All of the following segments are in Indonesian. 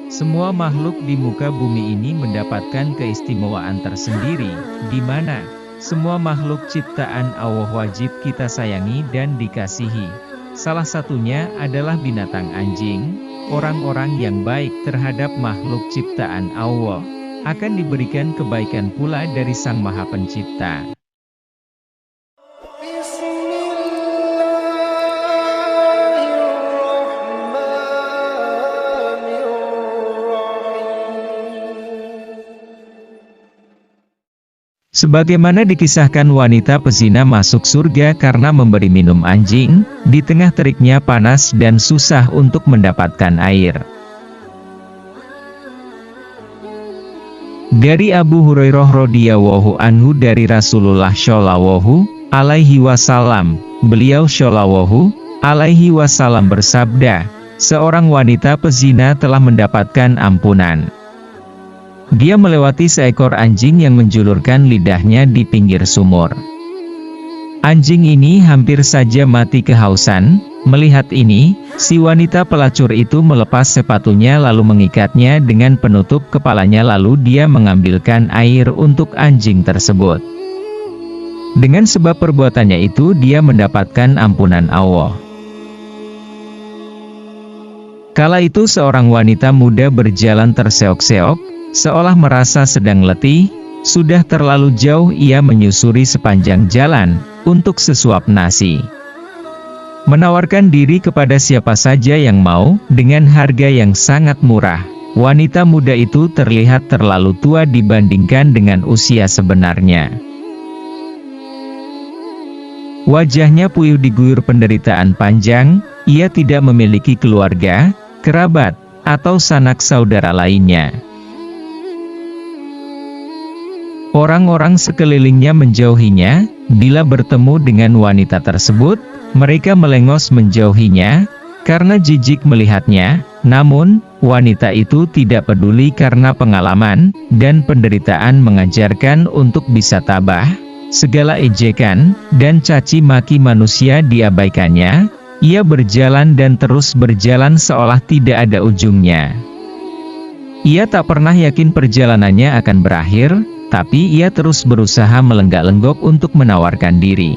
Semua makhluk di muka bumi ini mendapatkan keistimewaan tersendiri, di mana semua makhluk ciptaan Allah wajib kita sayangi dan dikasihi. Salah satunya adalah binatang anjing. Orang-orang yang baik terhadap makhluk ciptaan Allah akan diberikan kebaikan pula dari Sang Maha Pencipta. Sebagaimana dikisahkan wanita pezina masuk surga karena memberi minum anjing, di tengah teriknya panas dan susah untuk mendapatkan air. Dari Abu Hurairah radhiyallahu anhu dari Rasulullah shallallahu alaihi wasallam, beliau shallallahu alaihi wasallam bersabda, seorang wanita pezina telah mendapatkan ampunan. Dia melewati seekor anjing yang menjulurkan lidahnya di pinggir sumur. Anjing ini hampir saja mati kehausan. Melihat ini, si wanita pelacur itu melepas sepatunya lalu mengikatnya dengan penutup kepalanya, lalu dia mengambilkan air untuk anjing tersebut. Dengan sebab perbuatannya itu dia mendapatkan ampunan Allah. Kala itu seorang wanita muda berjalan terseok-seok, seolah merasa sedang letih. Sudah terlalu jauh ia menyusuri sepanjang jalan untuk sesuap nasi. Menawarkan diri kepada siapa saja yang mau, dengan harga yang sangat murah. Wanita muda itu terlihat terlalu tua dibandingkan dengan usia sebenarnya. Wajahnya puyuh diguyur penderitaan panjang. Ia tidak memiliki keluarga, kerabat, atau sanak saudara lainnya. Orang-orang sekelilingnya menjauhinya. Bila bertemu dengan wanita tersebut, mereka melengos menjauhinya, karena jijik melihatnya. Namun, wanita itu tidak peduli karena pengalaman dan penderitaan mengajarkan untuk bisa tabah. Segala ejekan dan caci maki manusia diabaikannya. Ia berjalan dan terus berjalan seolah tidak ada ujungnya. Ia tak pernah yakin perjalanannya akan berakhir, tapi ia terus berusaha melenggak-lenggok untuk menawarkan diri.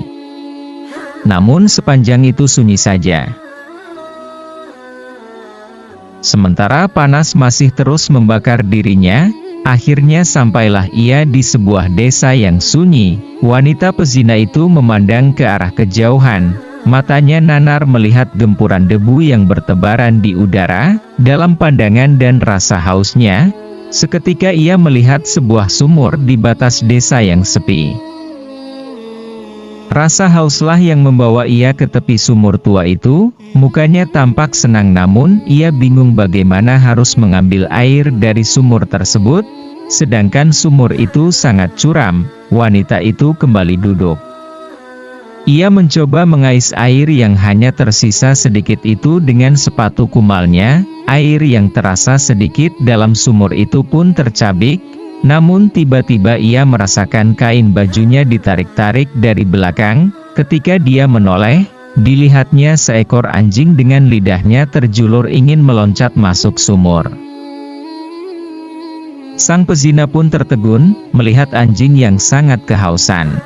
Namun sepanjang itu sunyi saja. Sementara panas masih terus membakar dirinya, akhirnya sampailah ia di sebuah desa yang sunyi. Wanita pezina itu memandang ke arah kejauhan. Matanya nanar melihat gempuran debu yang bertebaran di udara. Dalam pandangan dan rasa hausnya, seketika ia melihat sebuah sumur di batas desa yang sepi. Rasa hauslah yang membawa ia ke tepi sumur tua itu. Mukanya tampak senang, namun ia bingung bagaimana harus mengambil air dari sumur tersebut. Sedangkan sumur itu sangat curam. Wanita itu kembali duduk. Ia mencoba mengais air yang hanya tersisa sedikit itu dengan sepatu kumalnya. Air yang terasa sedikit dalam sumur itu pun tercabik. Namun tiba-tiba ia merasakan kain bajunya ditarik-tarik dari belakang. Ketika dia menoleh, dilihatnya seekor anjing dengan lidahnya terjulur ingin meloncat masuk sumur. Sang pezina pun tertegun melihat anjing yang sangat kehausan.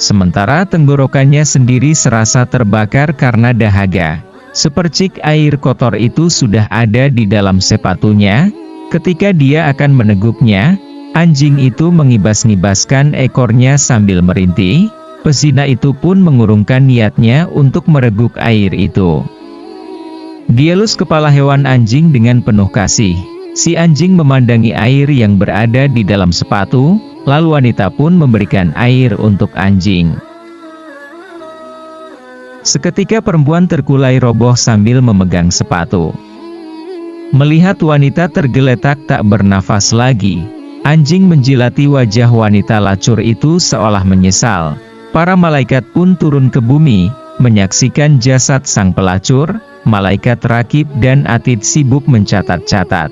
Sementara tenggorokannya sendiri serasa terbakar karena dahaga. Sepercik air kotor itu sudah ada di dalam sepatunya. Ketika dia akan meneguknya, anjing itu mengibas-ngibaskan ekornya sambil merintih. Pezina itu pun mengurungkan niatnya untuk mereguk air itu. Dielus kepala hewan anjing dengan penuh kasih. Si anjing memandangi air yang berada di dalam sepatu, lalu wanita pun memberikan air untuk anjing. Seketika perempuan terkulai roboh sambil memegang sepatu. Melihat wanita tergeletak tak bernafas lagi, anjing menjilati wajah wanita lacur itu seolah menyesal. Para malaikat pun turun ke bumi, menyaksikan jasad sang pelacur. Malaikat Rakib dan Atid sibuk mencatat-catat.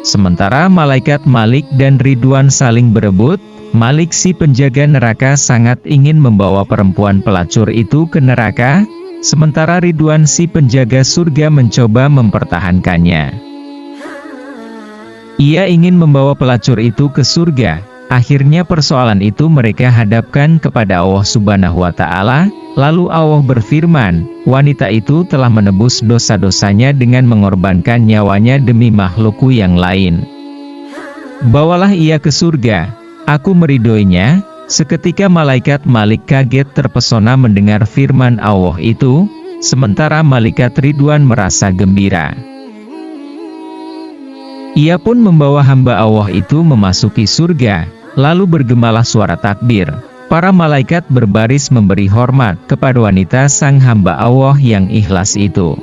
Sementara malaikat Malik dan Ridwan saling berebut. Malik si penjaga neraka sangat ingin membawa perempuan pelacur itu ke neraka, sementara Ridwan si penjaga surga mencoba mempertahankannya. Ia ingin membawa pelacur itu ke surga. Akhirnya persoalan itu mereka hadapkan kepada Allah Subhanahu wa Ta'ala. Lalu Allah berfirman, wanita itu telah menebus dosa-dosanya dengan mengorbankan nyawanya demi makhlukku yang lain. Bawalah ia ke surga, aku meridhoinya. Seketika malaikat Malik kaget terpesona mendengar firman Allah itu, sementara malaikat Ridwan merasa gembira. Ia pun membawa hamba Allah itu memasuki surga. Lalu bergemalah suara takbir. Para malaikat berbaris memberi hormat kepada wanita sang hamba Allah yang ikhlas itu.